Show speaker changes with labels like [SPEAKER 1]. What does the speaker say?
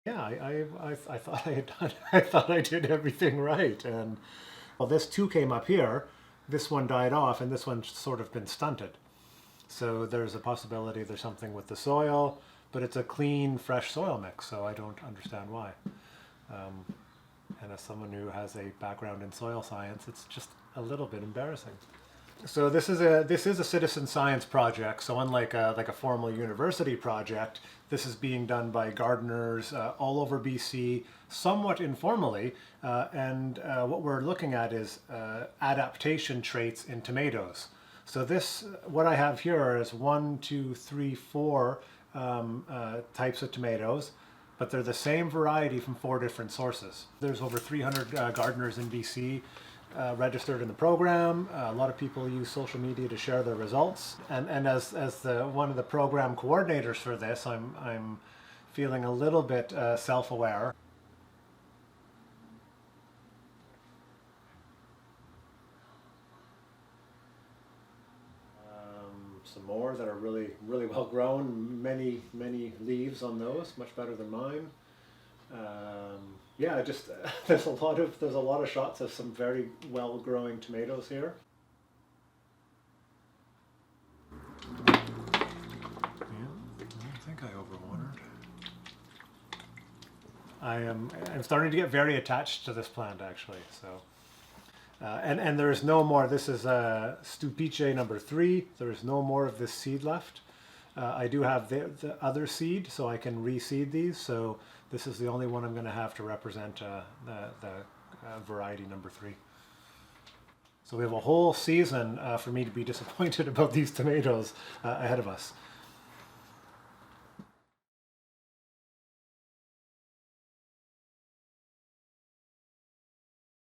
[SPEAKER 1] Yeah, I thought I had done, I thought I did everything right. And well, this two came up here, this one died off, and this one's sort of been stunted. So there's a possibility there's something with the soil, but it's a clean, fresh soil mix, so I don't understand why. And as someone who has a background in soil science, it's just a little bit embarrassing. So this is a citizen science project. So unlike a formal university project, this is being done by gardeners all over BC, somewhat informally. And what we're looking at is adaptation traits in tomatoes. So what I have here is one, two, three, four types of tomatoes, but they're the same variety from four different sources. There's over 300 gardeners in BC registered in the program. A lot of people use social media to share their results. And as one of the program coordinators for this, I'm feeling a little bit self-aware. Some more that are really, really well grown. Many leaves on those, much better than mine. Yeah, just there's a lot of shots of some very well growing tomatoes here. Yeah, I think I overwatered. I'm starting to get very attached to this plant actually. So and there is no more. This is Stupice number 3. There is no more of this seed left. I do have the other seed, so I can reseed these. So this is the only one I'm going to have to represent the variety number 3. So we have a whole season for me to be disappointed about these tomatoes ahead of us.